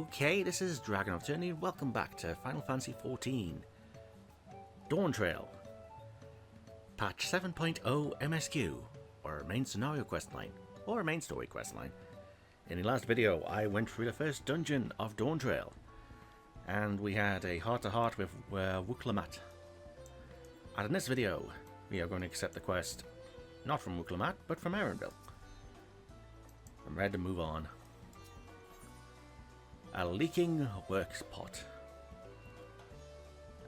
Okay, this is DragonofEternity. Welcome back to Final Fantasy XIV. Dawntrail. Patch 7.0 MSQ, or Main Scenario Questline, or Main Story Questline. In the last video, I went through the first dungeon of Dawntrail, and we had a heart-to-heart with Wuk'lamat. And in this video, we are going to accept the quest, not from Wuk'lamat, but from Erenville. I'm ready to move on. A leaking works pot.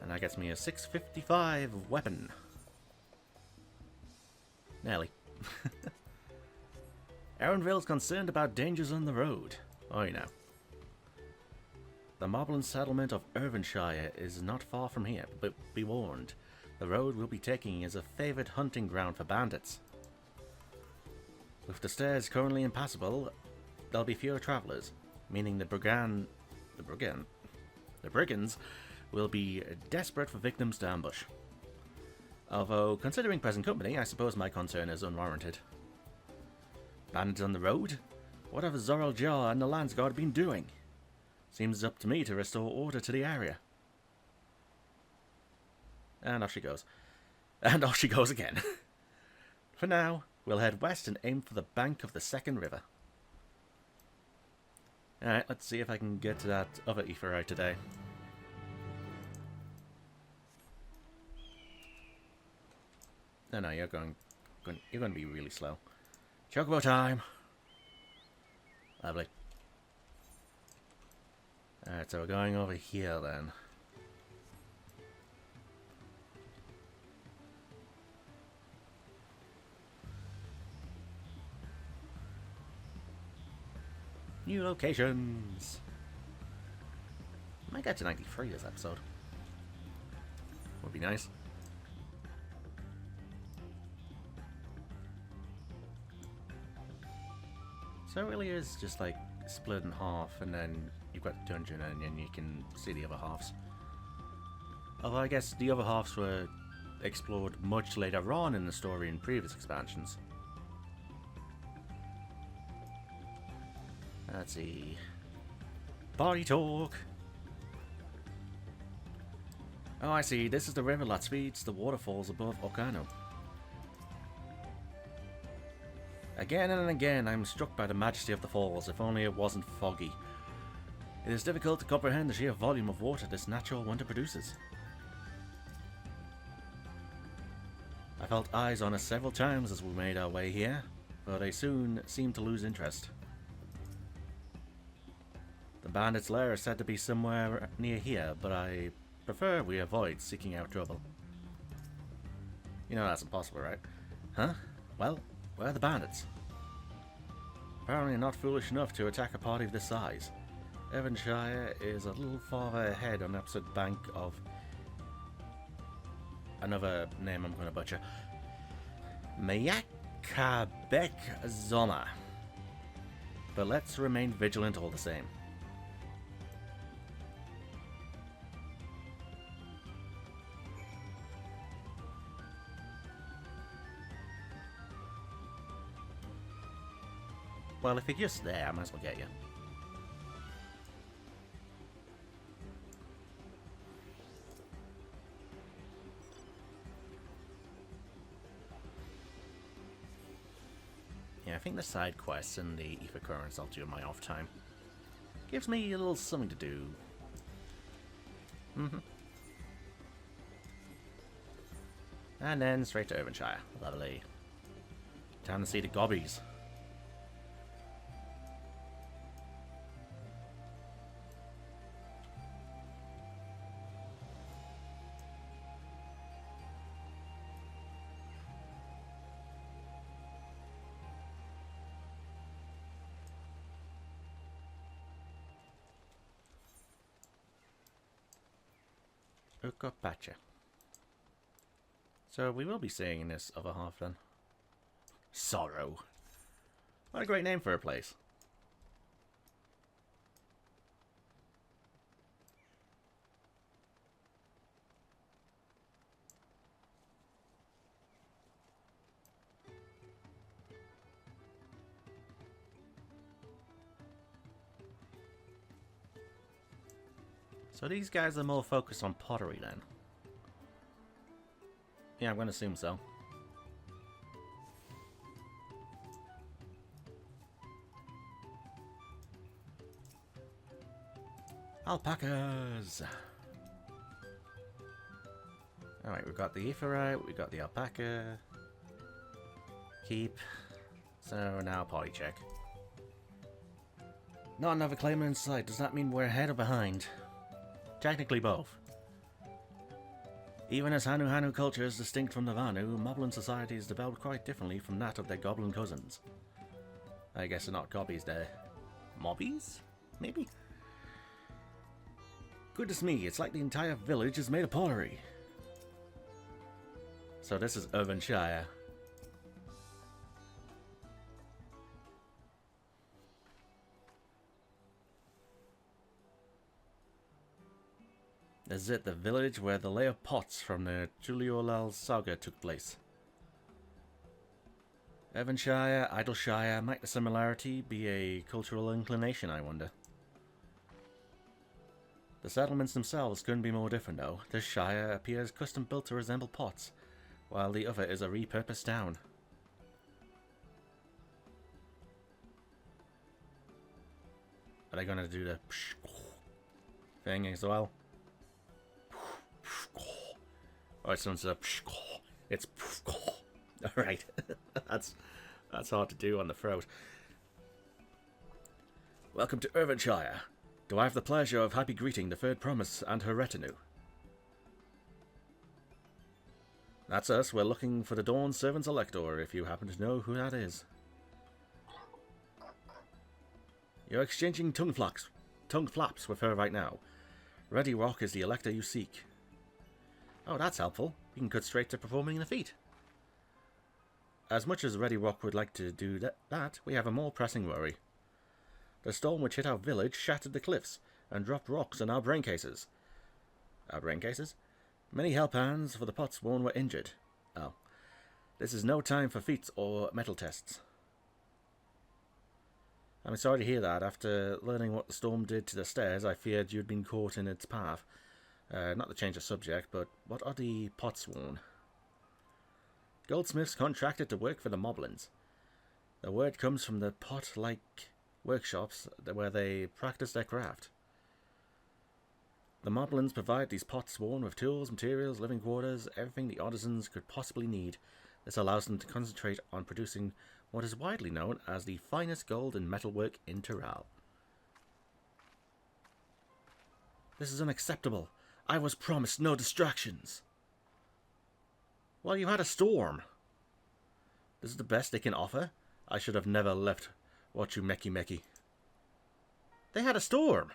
And that gets me a 655 weapon. Nearly. Erenville's concerned about dangers on the road. Oh, you know. The Moblin settlement of Earthenshire is not far from here, but be warned, the road we'll be taking is a favoured hunting ground for bandits. With the stairs currently impassable, there'll be fewer travellers, meaning the brigands will be desperate for victims to ambush. Although, considering present company, I suppose my concern is unwarranted. Bandits on the road? What have Zoral Jar and the Landsguard been doing? Seems up to me to restore order to the area. And off she goes. And off she goes again. For now, we'll head west and aim for the bank of the second river. Alright, let's see if I can get to that other Aetheryte today. No, you're going to be really slow. Chocobo time! Lovely. Alright, so we're going over here then. New locations! Might get to 93 this episode. Would be nice. So it really is just like split in half, and then you've got the dungeon and then you can see the other halves. Although I guess the other halves were explored much later on in the story in previous expansions. Let's see. Party talk! Oh, I see. This is the river that feeds the waterfalls above Okano. Again and again, I am struck by the majesty of the falls, if only it wasn't foggy. It is difficult to comprehend the sheer volume of water this natural wonder produces. I felt eyes on us several times as we made our way here, but they soon seemed to lose interest. The bandits' lair is said to be somewhere near here, but I prefer we avoid seeking out trouble. You know that's impossible, right? Huh? Well, where are the bandits? Apparently not foolish enough to attack a party of this size. Earthenshire is a little farther ahead on the opposite bank of another name I'm going to butcher. Zoma. But let's remain vigilant all the same. Well, if you're just there, I might as well get you. Yeah, I think the side quests and the Ether Currents I'll do in my off time. Gives me a little something to do. And then straight to Earthenshire. Lovely. Time to see the gobbies. Ukapacha. So we will be seeing this other half then. Sorrow. What a great name for a place. So these guys are more focused on pottery then. Yeah, I'm going to assume so. Alpacas! Alright, we've got the Aephorite, we've got the alpaca. Keep. So now potty check. Not another claimant in sight. Does that mean we're ahead or behind? Technically both. Even as Hanu culture is distinct from the Vanu, Moblin society is developed quite differently from that of their goblin cousins. I guess they're not gobbies, they're mobbies? Maybe? Goodness me, it's like the entire village is made of pottery. So this is Earthenshire. This is it, the village where the lay of pots from the Juliolal saga took place. Earthenshire, Idleshire, might the similarity be a cultural inclination, I wonder? The settlements themselves couldn't be more different though. This shire appears custom built to resemble pots, while the other is a repurposed town. Are they going to do the thing as well? Alright, so instead of it's alright. That's hard to do on the throat. Welcome to Earthenshire. Do I have the pleasure of happy greeting the third promise and her retinue? That's us. We're looking for the Dawn Servant's Elector, if you happen to know who that is. You're exchanging tongue flaps with her right now. Ready Rock is the Elector you seek. Oh, that's helpful. We can cut straight to performing the feat. As much as Ready Rock would like to do that, we have a more pressing worry. The storm which hit our village shattered the cliffs and dropped rocks in our brain cases. Our brain cases? Many help hands for the pots worn were injured. Oh. This is no time for feats or metal tests. I'm sorry to hear that. After learning what the storm did to the stairs, I feared you'd been caught in its path. Not to change the subject, but what are the pots worn? Goldsmiths contracted to work for the Moblins. The word comes from the pot-like workshops where they practice their craft. The Moblins provide these pots worn with tools, materials, living quarters, everything the artisans could possibly need. This allows them to concentrate on producing what is widely known as the finest gold and metalwork in Tyrell. This is unacceptable. I was promised no distractions. Well, you had a storm. This is the best they can offer? I should have never left Wachumeki. They had a storm.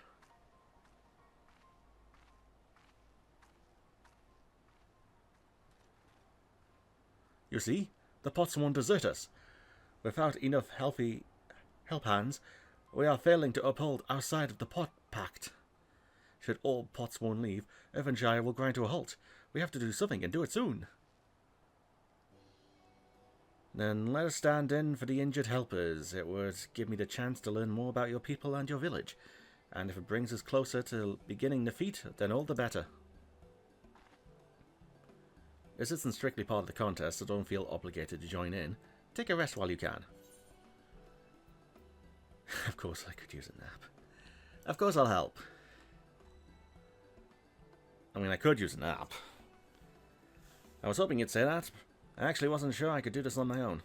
You see, the pots won't desert us. Without enough help hands, we are failing to uphold our side of the pot pact. Should all pots won't leave, Earthenshire will grind to a halt. We have to do something and do it soon. Then let us stand in for the injured helpers. It would give me the chance to learn more about your people and your village. And if it brings us closer to beginning the feat, then all the better. This isn't strictly part of the contest, so don't feel obligated to join in. Take a rest while you can. Of course I could use a nap. Of course I'll help. I mean, I could use a nap. I was hoping you'd say that. I actually wasn't sure I could do this on my own.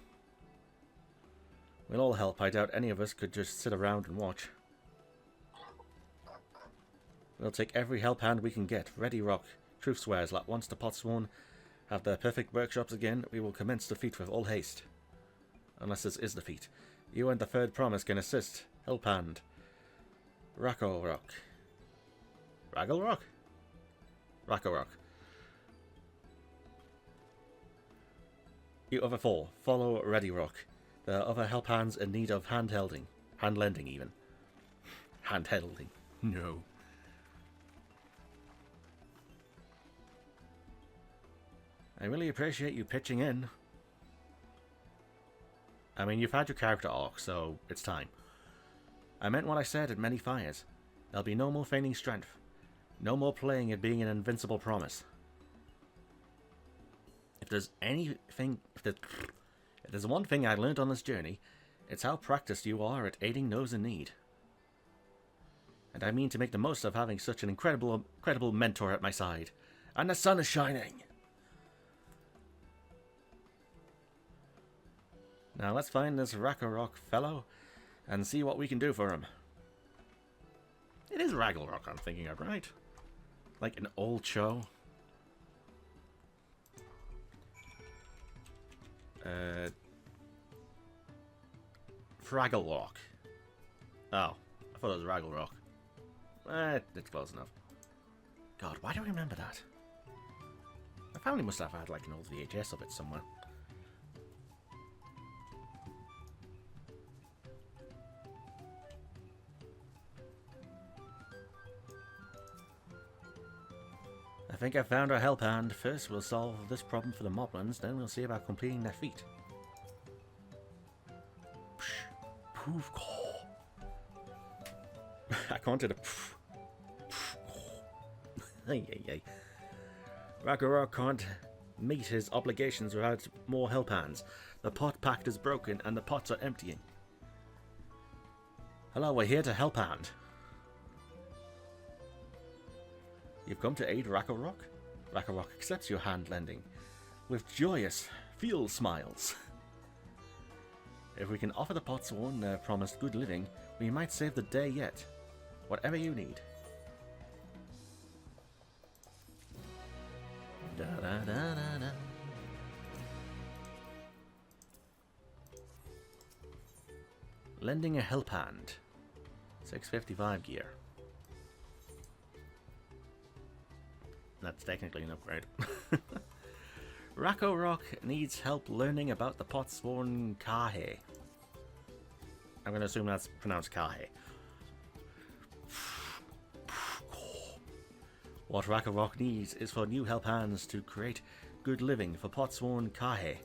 We'll all help. I doubt any of us could just sit around and watch. We'll take every help hand we can get. Ready Rock. Truth swears that once the Potsworn have their perfect workshops again, we will commence the feat with all haste. Unless this is the feat. You and the third promise can assist. Help hand. Racco Rock. Raggle Rock? Racco Rock. You other four, follow Ready Rock. There are other help hands in need of hand-lending even. Hand-holding. No. I really appreciate you pitching in. I mean, you've had your character arc, so it's time. I meant what I said at many fires. There'll be no more feigning strength. No more playing it being an invincible promise. If there's anything... If there's one thing I learned on this journey, it's how practiced you are at aiding those in need. And I mean to make the most of having such an incredible mentor at my side. And the sun is shining! Now let's find this Ragnarok fellow and see what we can do for him. It is Ragnarok I'm thinking of, right? Like an old show. Fraggle-Rock. Oh, I thought it was Ragnarok. It's close enough. God, why do I remember that? My family must have had like an old VHS of it somewhere. I think I found our help hand. First we'll solve this problem for the moblins, then we'll see about completing their feat. Poof. I can't do the poof. Ragnarok can't meet his obligations without more help hands. The pot pact is broken and the pots are emptying. Hello, we're here to help hand. You've come to aid Ragnarok? Ragnarok accepts your hand lending with joyous, fuel smiles. If we can offer the Potsworn their promised good living, we might save the day yet. Whatever you need. Da, da, da, da, da. Lending a help hand. 655 gear. That's technically an upgrade. Ragnarok needs help learning about the Potsworn Kahe. I'm going to assume that's pronounced Kahe. What Ragnarok needs is for new help hands to create good living for Potsworn Kahe.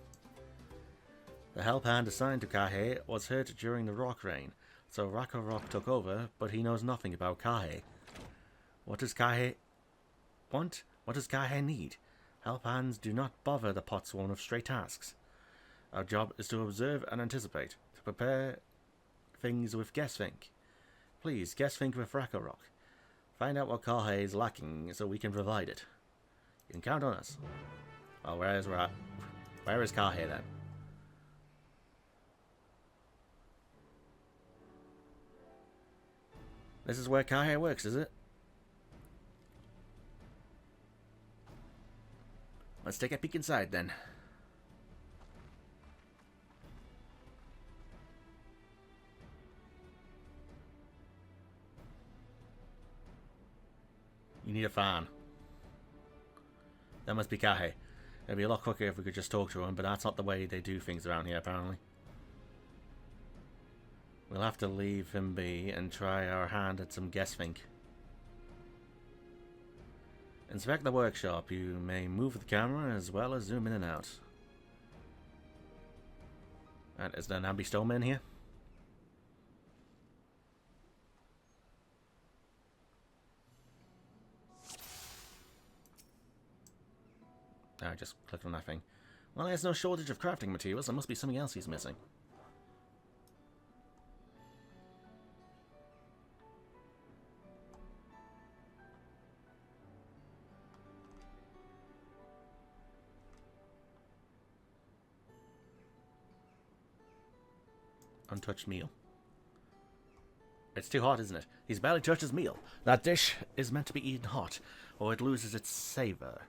The help hand assigned to Kahe was hurt during the rock rain, so Ragnarok took over, but he knows nothing about Kahe. What does Kahe want? What does Kahe need? Help hands do not bother the Potsworn with stray tasks. Our job is to observe and anticipate, to prepare things with guess-think. Please, guess-think with Ragnarok. Find out what Kahe is lacking so we can provide it. You can count on us. Oh, where is Kahe then? This is where Kahe works, is it? Let's take a peek inside then. You need a fan. That must be Kahe. It'd be a lot quicker if we could just talk to him, but that's not the way they do things around here, apparently. We'll have to leave him be and try our hand at some guess-think. Inspect the workshop. You may move the camera as well as zoom in and out. And is there an Ambi Stoneman here? I just clicked on that thing. Well, there's no shortage of crafting materials. There must be something else he's missing. Untouched meal. It's too hot, isn't it? He's barely touched his meal. That dish is meant to be eaten hot, or it loses its savour.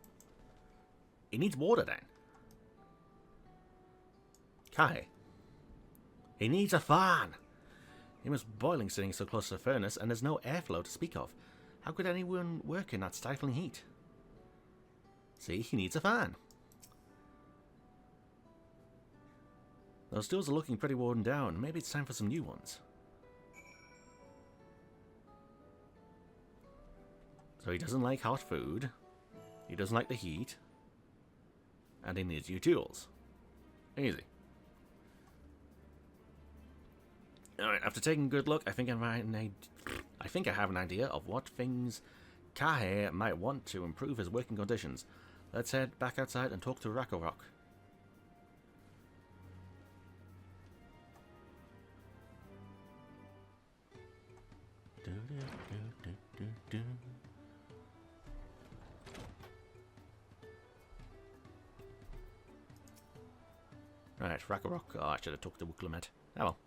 He needs water then. Kahe. He needs a fan. He was boiling sitting so close to the furnace, and there's no airflow to speak of. How could anyone work in that stifling heat? See, he needs a fan. Those stools are looking pretty worn down. Maybe it's time for some new ones. So he doesn't like hot food. He doesn't like the heat. And he needs new tools. Easy. Alright, after taking a good look, I think I have an idea of what things Kahe might want to improve his working conditions. Let's head back outside and talk to Rakarok. Right, Rakarok. Oh, I should have talked to Wuklemet. Oh well.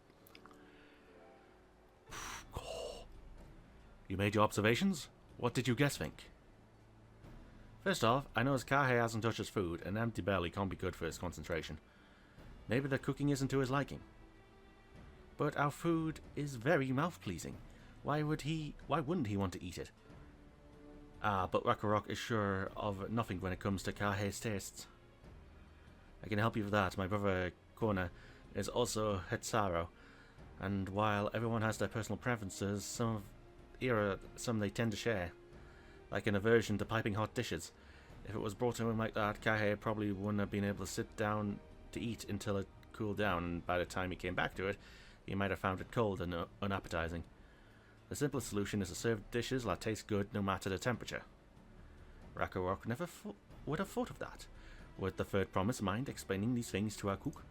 You made your observations? What did you guess think? First off, I know Kahe hasn't touched his food, and an empty belly can't be good for his concentration. Maybe the cooking isn't to his liking. But our food is very mouth-pleasing. Why wouldn't he want to eat it? But Rakarok is sure of nothing when it comes to Kahe's tastes. I can help you with that. My brother Kona is also Hetsaro, and while everyone has their personal preferences, some they tend to share, like an aversion to piping hot dishes. If it was brought to him like that, Kahe probably wouldn't have been able to sit down to eat until it cooled down, and by the time he came back to it, he might have found it cold and unappetizing. The simplest solution is to serve dishes that taste good no matter the temperature. Rakarok never would have thought of that. Would the third promise mind explaining these things to our cook?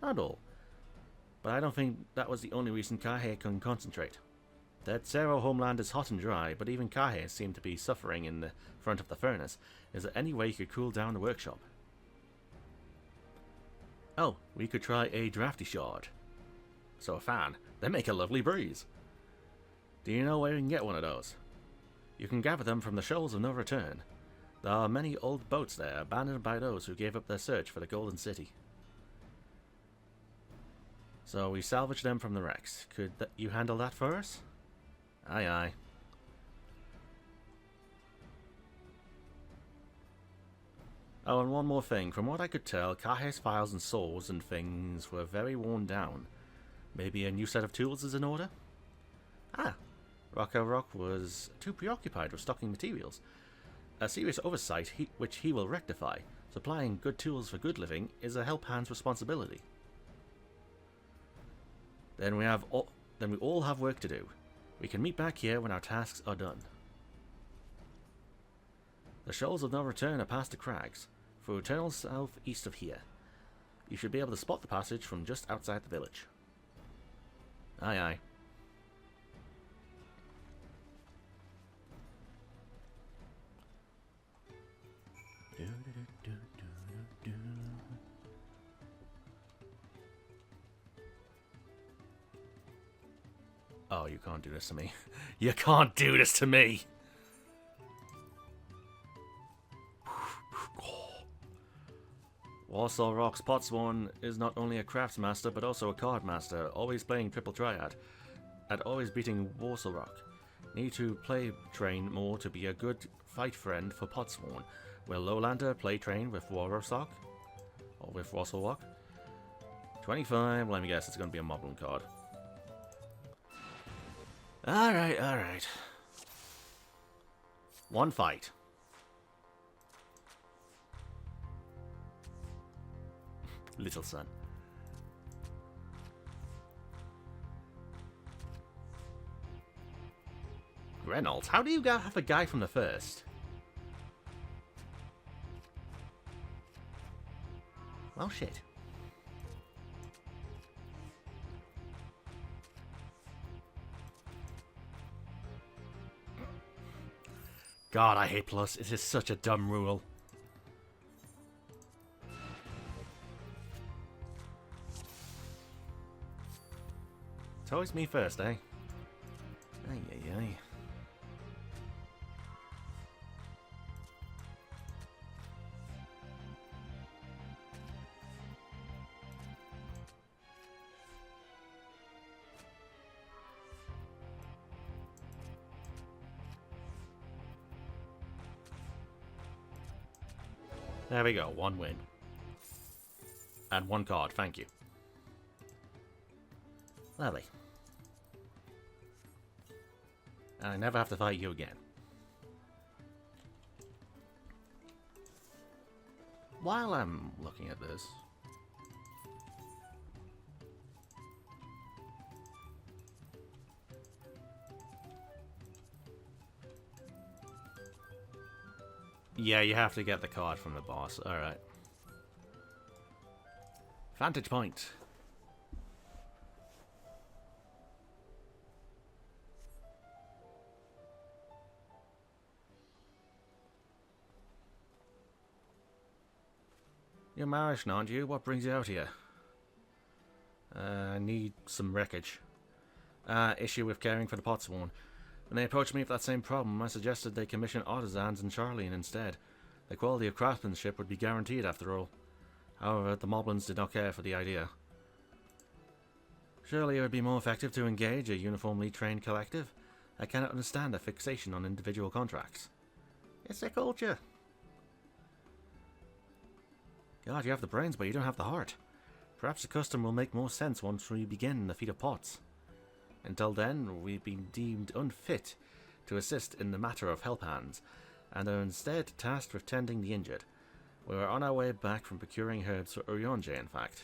Not all. But I don't think that was the only reason Kahe couldn't concentrate. The Hetsaro homeland is hot and dry, but even Kahe seemed to be suffering in the front of the furnace. Is there any way you could cool down the workshop? Oh, we could try a drafty shard. So a fan. They make a lovely breeze. Do you know where you can get one of those? You can gather them from the Shoals of No Return. There are many old boats there, abandoned by those who gave up their search for the Golden City. So we salvage them from the wrecks. Could you handle that for us? Aye, aye. Oh, and one more thing. From what I could tell, Kahe's files and saws and things were very worn down. Maybe a new set of tools is in order? Ah, Rakarok was too preoccupied with stocking materials. A serious oversight which he will rectify. Supplying good tools for good living is a help hand's responsibility. Then we all have work to do. We can meet back here when our tasks are done. The Shoals of No Return are past the crags, for eternal southeast of here. You should be able to spot the passage from just outside the village. Aye, aye. Oh, you can't do this to me. You can't do this to me! Warsaw Rock's Potsworn is not only a craftsmaster, but also a card master, always playing triple triad, and always beating Warsaw Rock. Need to play train more to be a good fight friend for Potsworn. Will Lowlander play train with Warsaw? Or with Warsaw Rock? 25, let me guess, it's going to be a Moblin card. Alright, alright. One fight. Little son. Reynolds, how do you have a guy from the first? Well, shit. God, I hate plus. It is such a dumb rule. It's always me first, eh? Ay, ay, ay. There we go, one win. And one card, thank you. Lovely. And I never have to fight you again. While I'm looking at this... Yeah, you have to get the card from the boss. Alright. Vantage point. You're Marish, aren't you? What brings you out here? I need some wreckage. Issue with caring for the Potsworn. When they approached me with that same problem, I suggested they commission artisans in Charlene instead. The quality of craftsmanship would be guaranteed after all. However, the Moblins did not care for the idea. Surely it would be more effective to engage a uniformly trained collective. I cannot understand a fixation on individual contracts. It's their culture. God, you have the brains, but you don't have the heart. Perhaps the custom will make more sense once we begin the feat of pots. Until then, we've been deemed unfit to assist in the matter of help hands, and are instead tasked with tending the injured. We are on our way back from procuring herbs for Earthenshire, in fact.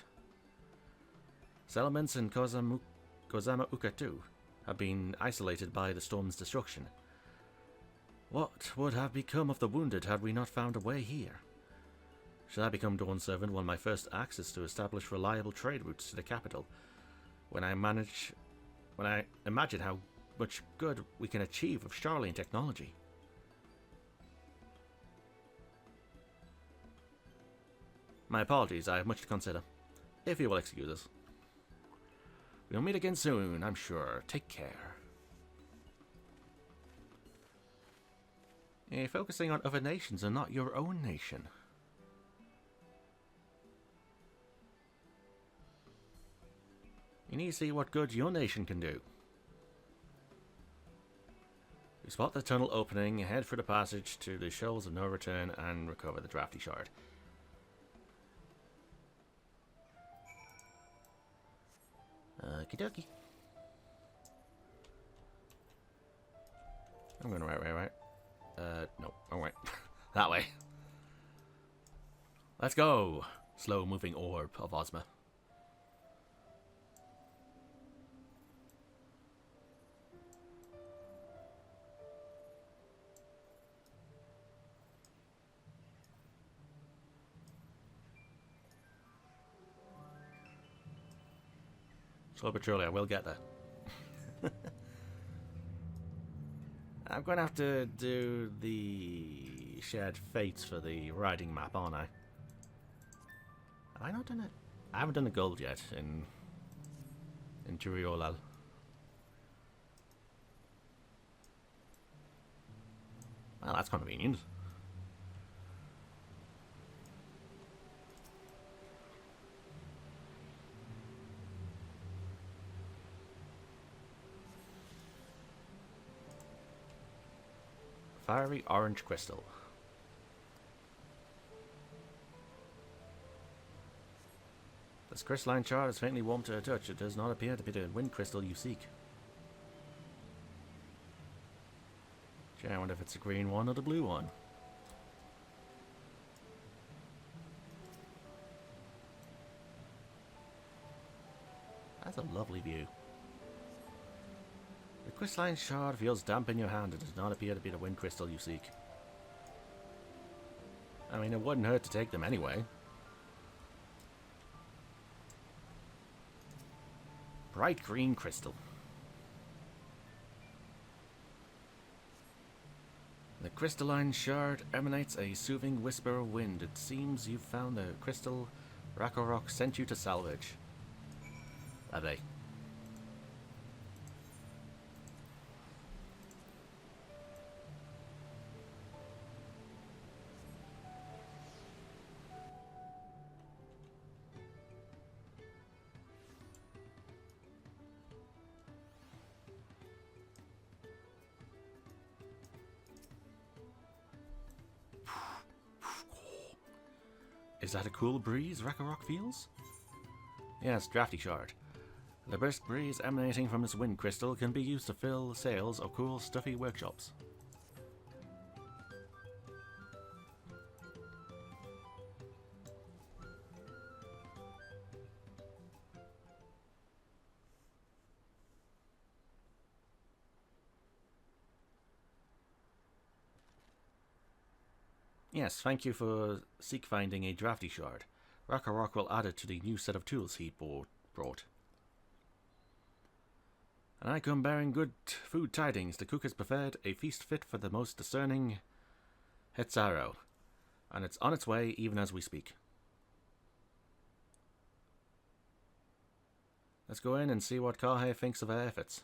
Settlements in kozama'uka too have been isolated by the storm's destruction. What would have become of the wounded had we not found a way here? Should I become Dawn's servant, one of my first acts is to establish reliable trade routes to the capital. When I imagine how much good we can achieve with Charlene technology. My apologies, I have much to consider. If you will excuse us. We'll meet again soon, I'm sure. Take care. You're focusing on other nations and not your own nation. You need to see what good your nation can do. We spot the tunnel opening, head for the passage to the shoals of no return, and recover the drafty shard. Okie dokie. I'm going the right way, right? No, wrong way. That way. Let's go! Slow moving orb of Ozma. Slow but surely, I will get there. I'm going to have to do the shared fates for the riding map, aren't I? Have I not done it? I haven't done the gold yet in Turiolal. Well, that's convenient. Fiery orange crystal. This crystalline shard is faintly warm to a touch. It does not appear to be the wind crystal you seek. Gee, I wonder if it's the green one or the blue one. That's a lovely view. The crystalline shard feels damp in your hand. It does not appear to be the wind crystal you seek. I mean, it wouldn't hurt to take them anyway. Bright green crystal. The crystalline shard emanates a soothing whisper of wind. It seems you've found the crystal Ragnarok sent you to salvage. Are they? Is that a cool breeze Ragnarok feels? Yes, drafty shard. The brisk breeze emanating from this wind crystal can be used to fill sails or cool stuffy workshops. Yes, thank you for seek finding a drafty shard. Rock will add it to the new set of tools he brought. And I come bearing good food tidings. The cook has prepared a feast fit for the most discerning Hetzaro, and it's on its way even as we speak. Let's go in and see what Kahe thinks of our efforts.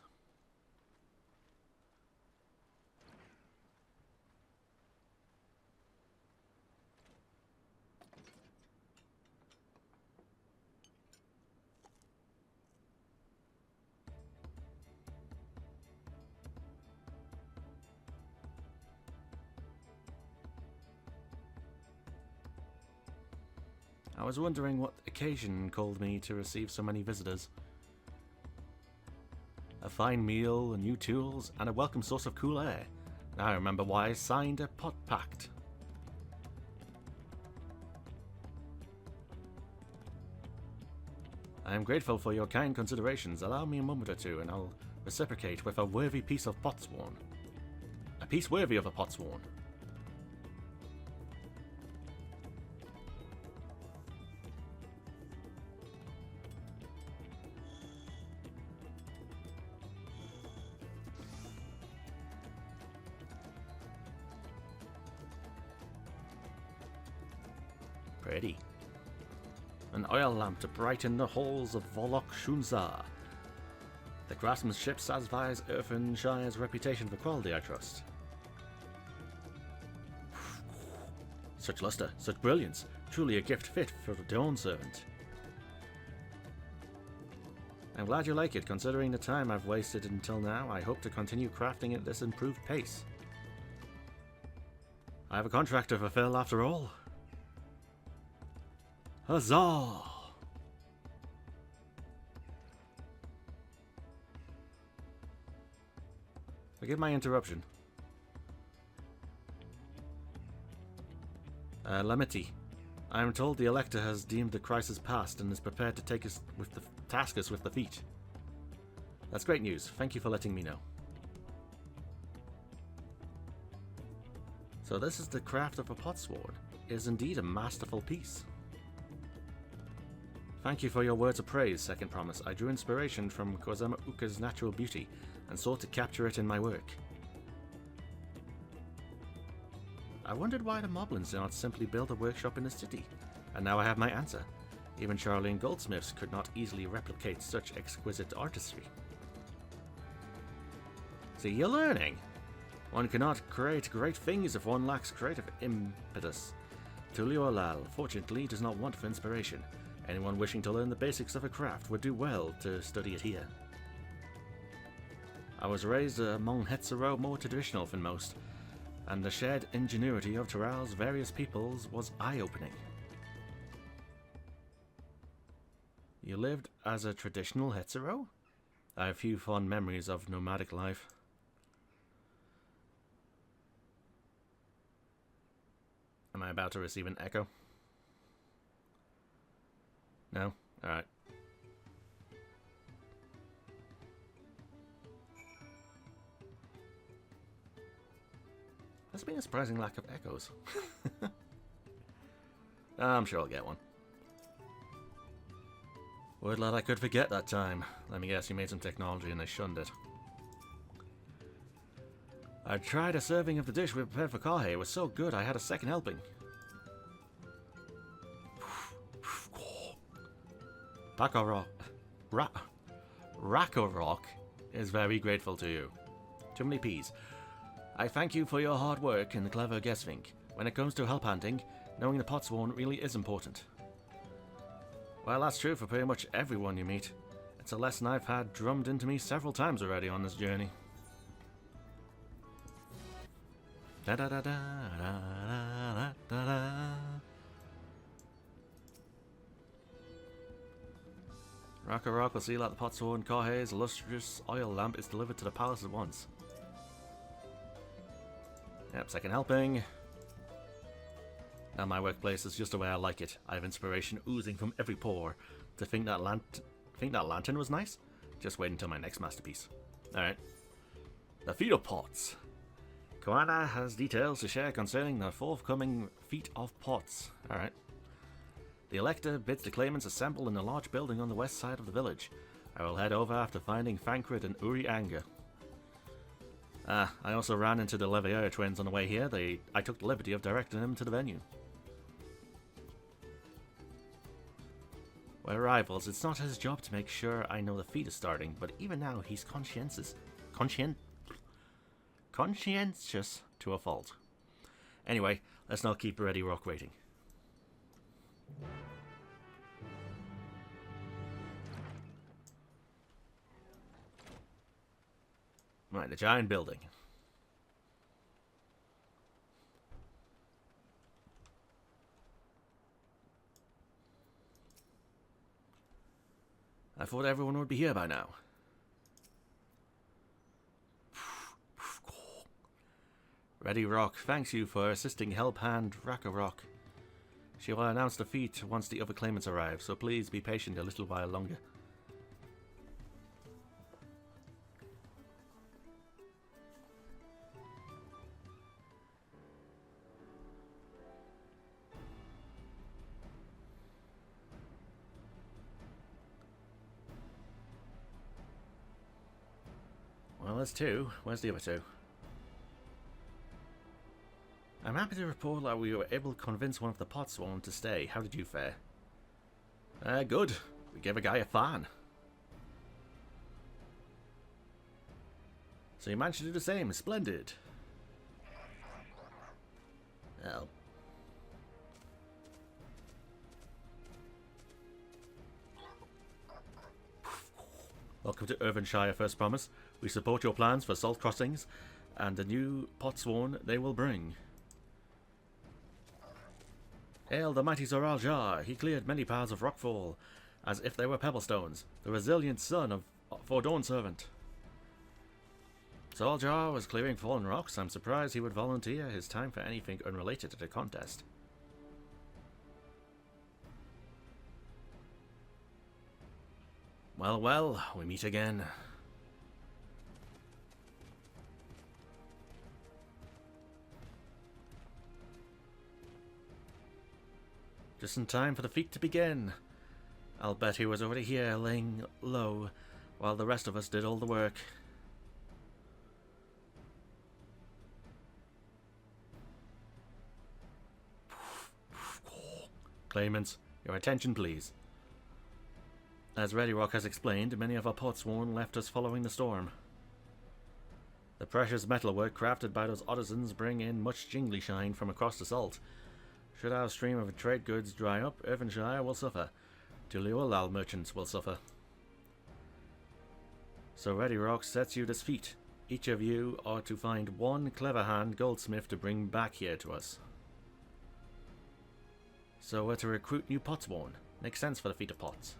I was wondering what occasion called me to receive so many visitors. A fine meal, new tools, and a welcome source of cool air. Now I remember why I signed a pot pact. I am grateful for your kind considerations. Allow me a moment or two, and I'll reciprocate with a worthy piece of potsworn. A piece worthy of a potsworn. Pretty. An oil lamp to brighten the halls of Volok Shunza. The craftsmanship satisfies Earthenshire's reputation for quality, I trust. Such luster, such brilliance, truly a gift fit for the Dawn servant. I'm glad you like it. Considering the time I've wasted until now, I hope to continue crafting at this improved pace. I have a contract to fulfill after all. Huzzah! Forgive my interruption. Lemity, I am told the Elector has deemed the crisis past and is prepared to task us with defeat. That's great news. Thank you for letting me know. So this is the craft of a potsword. It is indeed a masterful piece. Thank you for your words of praise, Second Promise. I drew inspiration from kozama'uka's natural beauty and sought to capture it in my work. I wondered why the Moblins did not simply build a workshop in the city, and now I have my answer. Even Charlene goldsmiths could not easily replicate such exquisite artistry. See, you're learning. One cannot create great things if one lacks creative impetus. Tulio Lal, fortunately, does not want for inspiration. Anyone wishing to learn the basics of a craft would do well to study it here. I was raised among Hetzaro more traditional than most, and the shared ingenuity of Terral's various peoples was eye-opening. You lived as a traditional Hetzaro? I have few fond memories of nomadic life. Am I about to receive an echo? No? Alright. There's been a surprising lack of echoes. I'm sure I'll get one. Word lad, I could forget that time. Let me guess, you made some technology and they shunned it. I tried a serving of the dish we prepared for Kahe. It was so good I had a second helping. Rakarok is very grateful to you. Too many peas. I thank you for your hard work and the clever guessing. When it comes to help hunting, knowing the potsworn really is important. Well, that's true for pretty much everyone you meet. It's a lesson I've had drummed into me several times already on this journey. Da da da da da da da da. Rakarok will see that the potsworn Kahe's illustrious oil lamp is delivered to the palace at once. Yep, second helping. Now my workplace is just the way I like it. I have inspiration oozing from every pore. To think that lantern was nice? Just wait until my next masterpiece. Alright. The feeder pots. Koana has details to share concerning the forthcoming Feat of Pots. Alright. The Elector bids the claimants assemble in a large building on the west side of the village. I will head over after finding Fankred and Uri Anger. I also ran into the Levier twins on the way here. I took the liberty of directing them to the venue. We're rivals. It's not his job to make sure I know the feat is starting, but even now he's conscientious to a fault. Anyway, let's not keep Ready Rock waiting. Right, the giant building. I thought everyone would be here by now. Ready Rock thanks you for assisting Help Hand Rock. She will announce the feat once the other claimants arrive, so please be patient a little while longer. Well, there's two. Where's the other two? I'm happy to report that we were able to convince one of the Potsworn to stay. How did you fare? Good. We gave a guy a fan. So you managed to do the same. Splendid. Well. Welcome to Earthenshire, First Promise. We support your plans for salt crossings and the new Potsworn they will bring. Hail the mighty Zoral Jar. He cleared many paths of rockfall as if they were pebblestones, the resilient son of Dawn Servant. Zoral Jar was clearing fallen rocks. I'm surprised he would volunteer his time for anything unrelated to the contest. Well, well, we meet again. Just in time for the feat to begin. I'll bet he was already here, laying low, while the rest of us did all the work. Claimants, your attention please. As Ready Rock has explained, many of our Potsworn left us following the storm. The precious metalwork crafted by those artisans bring in much jingly shine from across the salt. Should our stream of trade goods dry up, Earthenshire will suffer. Tulualal merchants will suffer. So Ready Rock sets you this feat. Each of you are to find one clever hand goldsmith to bring back here to us. So we're to recruit new Potsworn. Makes sense for the feat of pots.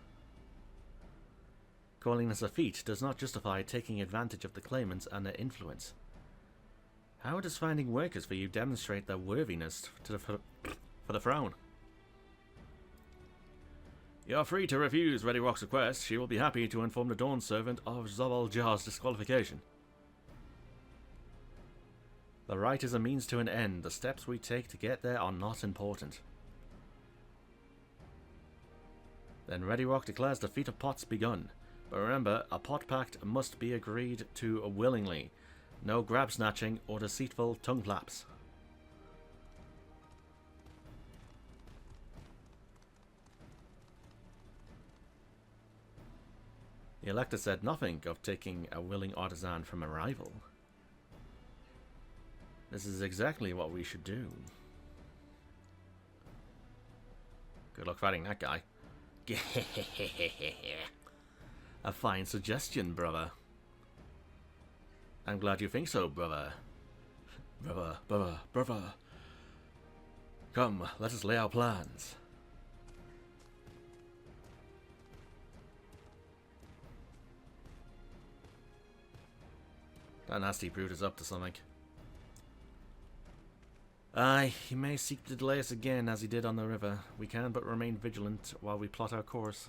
Calling this a feat does not justify taking advantage of the claimants and their influence. How does finding workers for you demonstrate their worthiness for the throne? You are free to refuse Ready Rock's request. She will be happy to inform the Dawn Servant of Zoral Jar's disqualification. The right is a means to an end. The steps we take to get there are not important. Then Ready Rock declares the feat of pots begun. But remember, a pot pact must be agreed to willingly. No grab snatching or deceitful tongue flaps. The Elector said nothing of taking a willing artisan from a rival. This is exactly what we should do. Good luck fighting that guy. A fine suggestion, brother. I'm glad you think so, brother. Brother. Come, let us lay our plans. That nasty brute is up to something. Aye, he may seek to delay us again as he did on the river. We can but remain vigilant while we plot our course.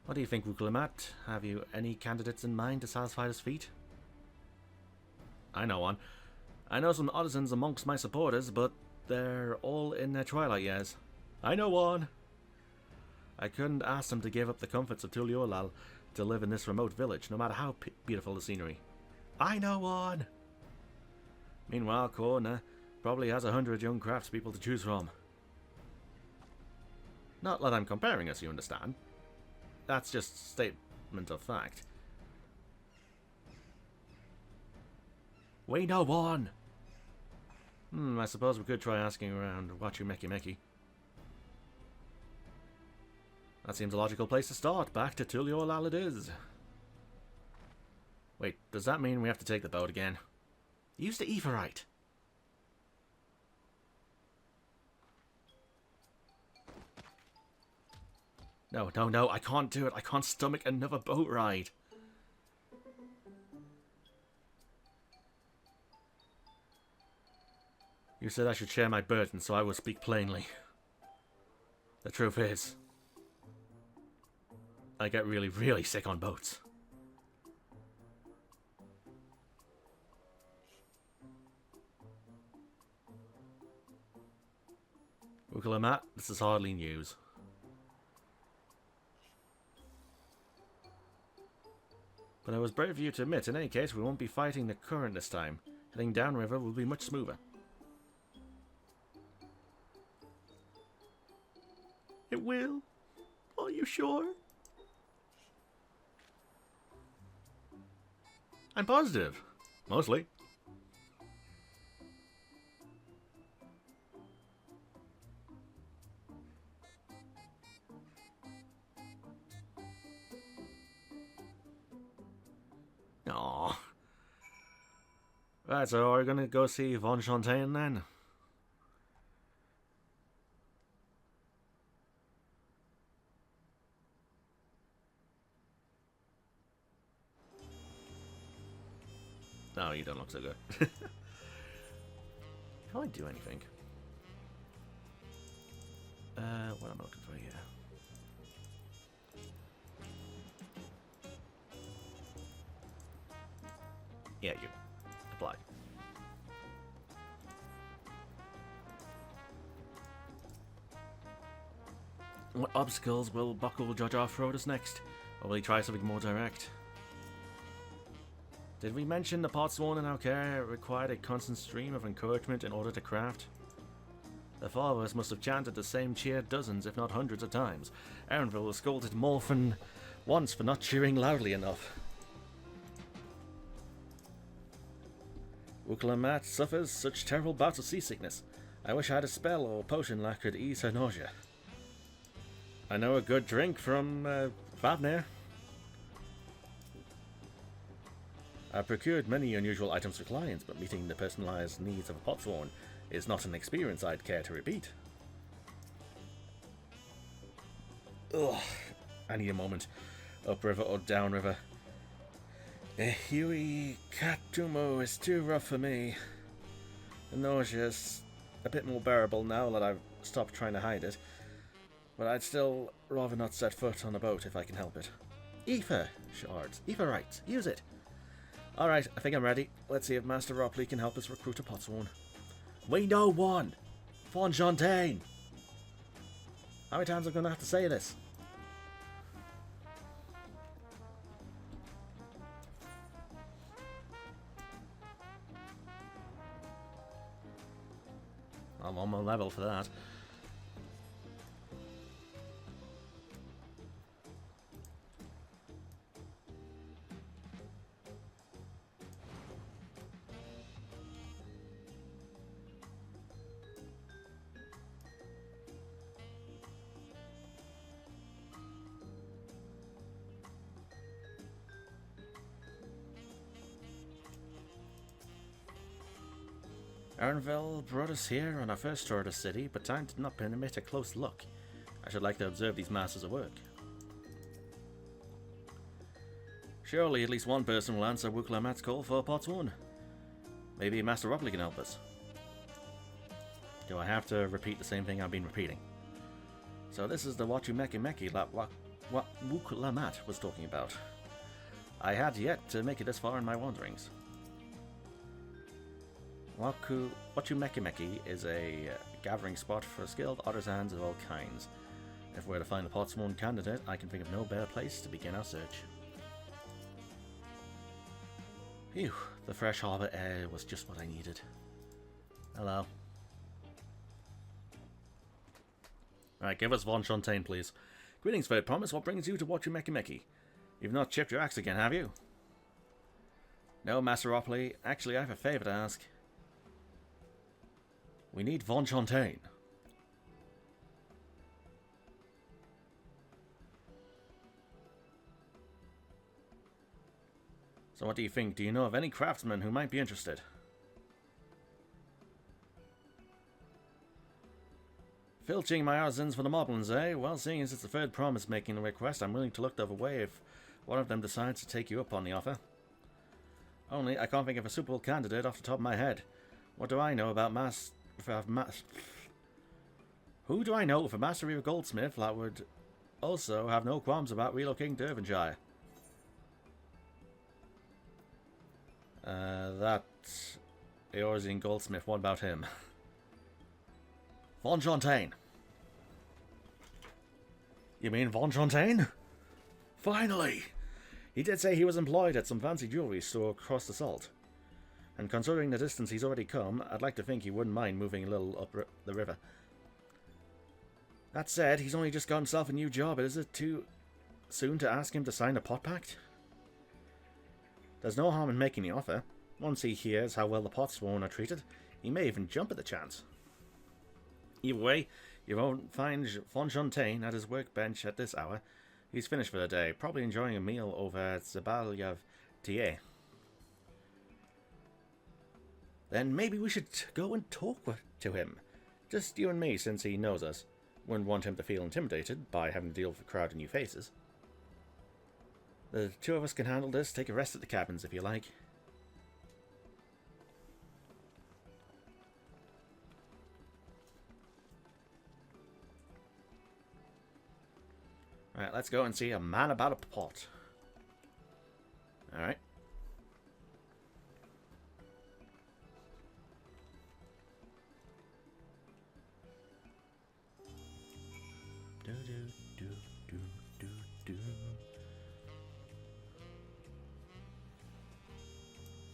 What do you think, Wukulamat? Have you any candidates in mind to satisfy this feat? I know one. I know some artisans amongst my supporters, but they're all in their twilight years. I know one. I couldn't ask them to give up the comforts of Tuliolal to live in this remote village, no matter how beautiful the scenery. I know one. Meanwhile, Corna probably has 100 young craftspeople to choose from. Not that I'm comparing us, you understand. That's just a statement of fact. We know one. I suppose we could try asking around Wachumeki. That seems a logical place to start. Back to Tuliolal it is. Wait, does that mean we have to take the boat again? Use the Etherite. No, I can't do it. I can't stomach another boat ride. You said I should share my burden, so I will speak plainly. The truth is, I get really, really sick on boats. Matt, this is hardly news. But it was brave of you to admit. In any case, we won't be fighting the current this time. Heading downriver will be much smoother. It will? Are you sure? I'm positive. Mostly. Aww. Right, so are we gonna go see Von Fontaine then? No, you don't look so good. Can I do anything? What am I looking for here? Yeah, you. Apply. What obstacles will Buckle Jajar throw at us next? Or will he try something more direct? Did we mention the potsworn in our care required a constant stream of encouragement in order to craft? The followers must have chanted the same cheer dozens, if not hundreds of times. Aaronville was scolded more than once for not cheering loudly enough. Ukulamat suffers such terrible bouts of seasickness. I wish I had a spell or potion that could ease her nausea. I know a good drink from Fafnir. I've procured many unusual items for clients, but meeting the personalized needs of a potsworn is not an experience I'd care to repeat. Ugh, I need a moment. Upriver or downriver. Huey Katumo is too rough for me. The nausea's a bit more bearable now that I've stopped trying to hide it. But I'd still rather not set foot on a boat if I can help it. Ether shards. Etherites. Use it. Alright, I think I'm ready. Let's see if Master Ropley can help us recruit a potsworn. We know one! Von Fontaine! How many times am I going to have to say this? I'm on my level for that. Aaronville brought us here on our first tour of the city, but time did not permit a close look. I should like to observe these masters at work. Surely at least one person will answer Wukulamat's call for potsworn. Maybe Master Ropley can help us. Do I have to repeat the same thing I've been repeating? So this is the Wachumeki that Wukulamat was talking about. I had yet to make it this far in my wanderings. Wachumekimeki is a gathering spot for skilled artisans of all kinds. If we're to find a pot-sworn candidate, I can think of no better place to begin our search. Phew, the fresh harbour air was just what I needed. Hello. Alright, give us Von Fontaine, please. Greetings, Third Promise. What brings you to Wachumekimeki? You've not chipped your axe again, have you? No, Master Opley. Actually, I have a favour to ask. We need Von Fontaine. So what do you think? Do you know of any craftsmen who might be interested? Filching my artisans for the Moblins, eh? Well, seeing as it's the Third Promise making the request, I'm willing to look the other way if one of them decides to take you up on the offer. Only, I can't think of a suitable candidate off the top of my head. What do I know about Who do I know with a mastery of goldsmith that would also have no qualms about relocating to Earthenshire? That Eorzean goldsmith, what about him? Von Fontaine. You mean Von Fontaine? Finally! He did say he was employed at some fancy jewellery store across the salt. And considering the distance he's already come, I'd like to think he wouldn't mind moving a little up the river. That said, he's only just got himself a new job. Is it too soon to ask him to sign a pot pact? There's no harm in making the offer. Once he hears how well the potsworn are treated, he may even jump at the chance. Either way, you won't find Von Fontaine at his workbench at this hour. He's finished for the day, probably enjoying a meal over at Zabalyav Tier. Then maybe we should go and talk to him. Just you and me, since he knows us. Wouldn't want him to feel intimidated by having to deal with a crowd of new faces. The two of us can handle this. Take a rest at the cabins if you like. Alright, let's go and see a man about a pot. Alright.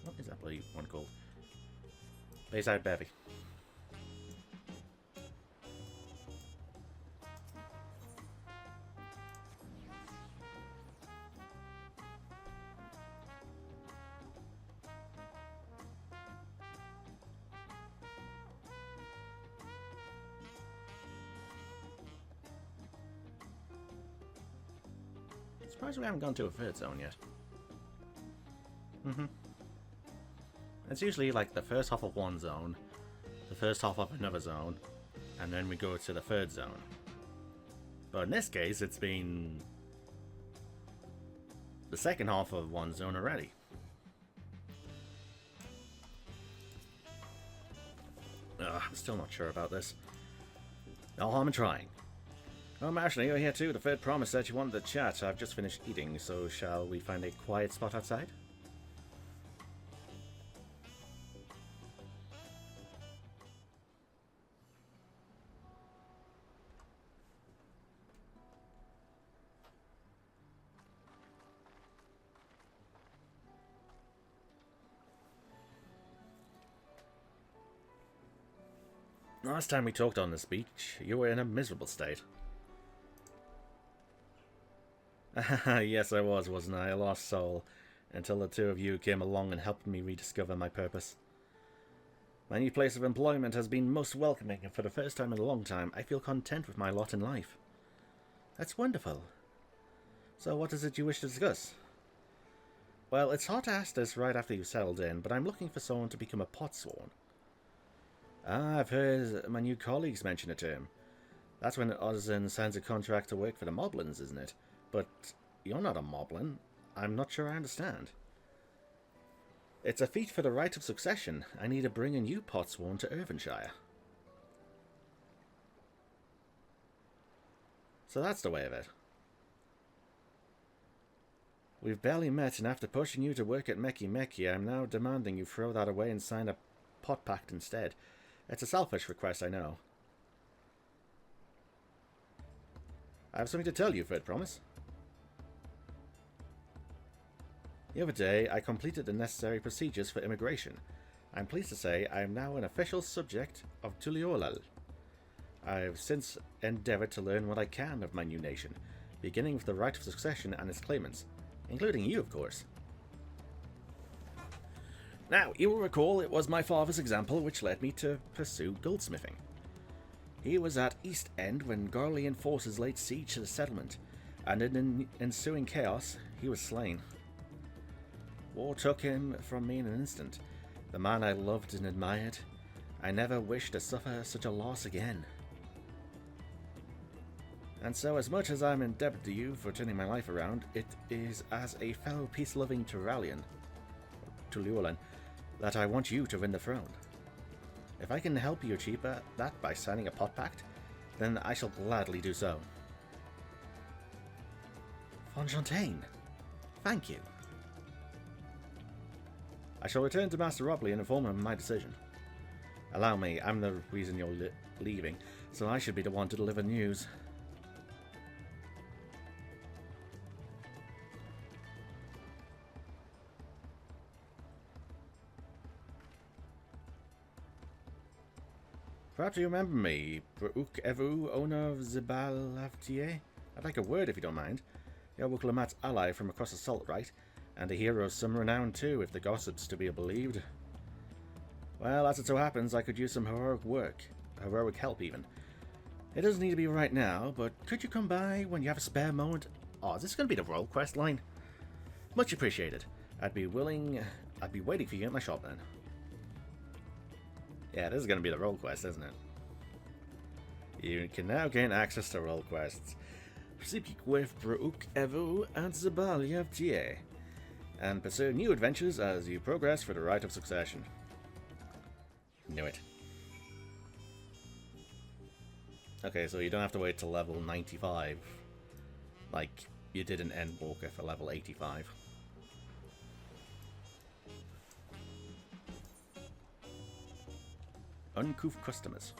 What is that bloody one called? Bayside Bevy. Surprised we haven't gone to a third zone yet. It's usually like the first half of one zone, the first half of another zone, and then we go to the third zone. But in this case, it's been the second half of one zone already. I'm still not sure about this. No harm in trying. Oh, Marshall, you're here too. The Third Promise said you wanted to chat. I've just finished eating, so shall we find a quiet spot outside? Last time we talked on this beach, you were in a miserable state. Yes, I was, wasn't I? A lost soul, until the two of you came along and helped me rediscover my purpose. My new place of employment has been most welcoming, and for the first time in a long time, I feel content with my lot in life. That's wonderful. So what is it you wish to discuss? Well, it's hard to ask this right after you've settled in, but I'm looking for someone to become a potsworn. Ah, I've heard my new colleagues mention it to him. That's when Ozen signs a contract to work for the Moblins, isn't it? But you're not a Moblin. I'm not sure I understand. It's a feat for the right of succession. I need to bring a new potsworn to Earthenshire. So that's the way of it. We've barely met, and after pushing you to work at Meki Meki, I'm now demanding you throw that away and sign a pot pact instead. It's a selfish request, I know. I have something to tell you, Fred, promise. The other day, I completed the necessary procedures for immigration. I'm pleased to say I am now an official subject of Tuliolal. I have since endeavoured to learn what I can of my new nation, beginning with the right of succession and its claimants, including you, of course. Now, you will recall it was my father's example which led me to pursue goldsmithing. He was at East End when Garlean forces laid siege to the settlement, and in ensuing chaos, he was slain. War took him from me in an instant, the man I loved and admired. I never wish to suffer such a loss again. And so, as much as I'm indebted to you for turning my life around, it is as a fellow peace-loving Tuliulan, that I want you to win the throne. If I can help you achieve that by signing a pot pact, then I shall gladly do so. Fonfontaine, thank you. I shall return to Master Robley and inform him of my decision. Allow me, I'm the reason you're leaving, so I should be the one to deliver news. Perhaps you remember me, Bruk Evu, owner of Zibalavtier? I'd like a word if you don't mind. You're Wuklamat's ally from across the salt, right? And a hero of some renown too, if the gossip's to be believed. Well, as it so happens, I could use some heroic help even. It doesn't need to be right now, but could you come by when you have a spare moment? Oh, is this going to be the role quest line? Much appreciated. I'd be waiting for you at my shop then. Yeah, this is going to be the role quest, isn't it? You can now gain access to role quests. Speak with Bruk Evu and Zibalavtier, and pursue new adventures as you progress for the right of succession. Knew it. Okay, so you don't have to wait till level 95, like you did in Endwalker for level 85. Uncouth customers.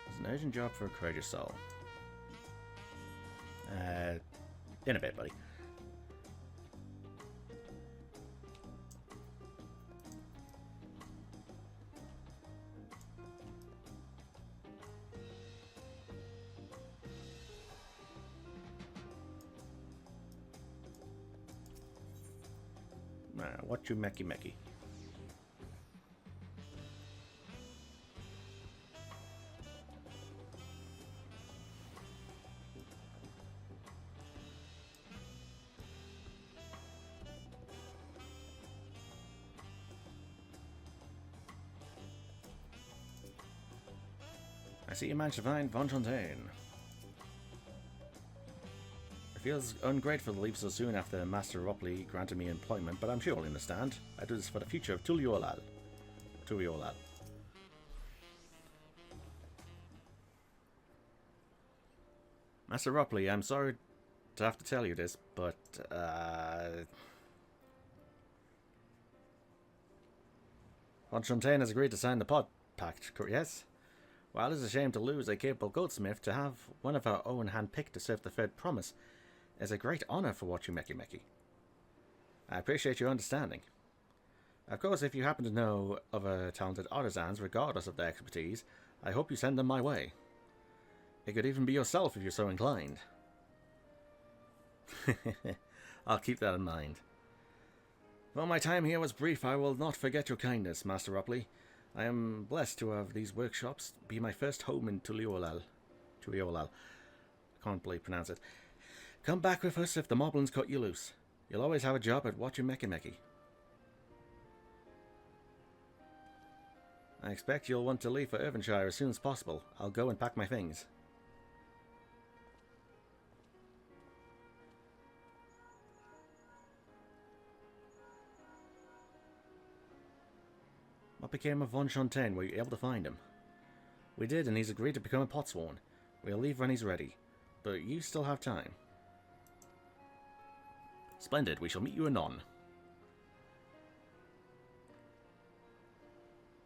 It's an urgent job for a courageous soul. In a bit, buddy. What you mecky? I see you managed to find Fonfontaine. It feels ungrateful to leave so soon after Master Robley granted me employment, but I'm sure you'll understand. I do this for the future of Tuliolal. Master Robley, I'm sorry to have to tell you this, but Fonfontaine has agreed to sign the pod pact, yes? While it is a shame to lose a capable goldsmith, to have one of our own hand-picked to serve the third promise is a great honour for what you mecky. I appreciate your understanding. Of course, if you happen to know other talented artisans, regardless of their expertise, I hope you send them my way. It could even be yourself if you're so inclined. I'll keep that in mind. While my time here was brief, I will not forget your kindness, Master Robley. I am blessed to have these workshops be my first home in Tuliolal. I can't believe pronounce it. Come back with us if the moblins cut you loose. You'll always have a job at watching mecky. I expect you'll want to leave for Earthenshire as soon as possible. I'll go and pack my things. What became of Fonfontaine? Were you able to find him? We did, and he's agreed to become a potsworn. We'll leave when he's ready. but you still have time. Splendid, we shall meet you anon.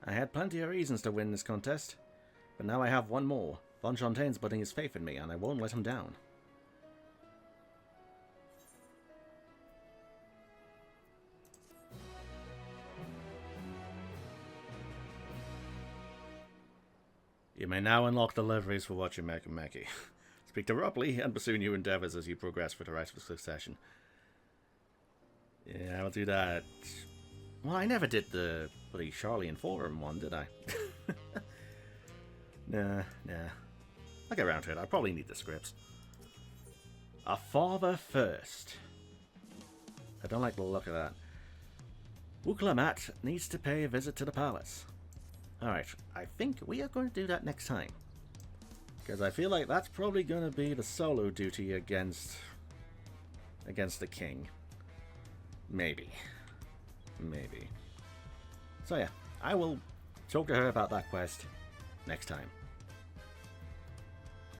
I had plenty of reasons to win this contest, but now I have one more. Von Fontaine's putting his faith in me, and I won't let him down. You may now unlock the liveries for watching Meki. Speak to Robley and pursue new endeavours as you progress for the rest of the succession. Yeah, I'll do that. Well, I never did the bloody Charlian Forum one, did I? Nah. I'll get around to it. I probably need the scripts. A father first. I don't like the look of that. Uklamat needs to pay a visit to the palace. Alright, I think we are going to do that next time. Because I feel like that's probably going to be the solo duty against the king. Maybe. So yeah, I will talk to her about that quest next time.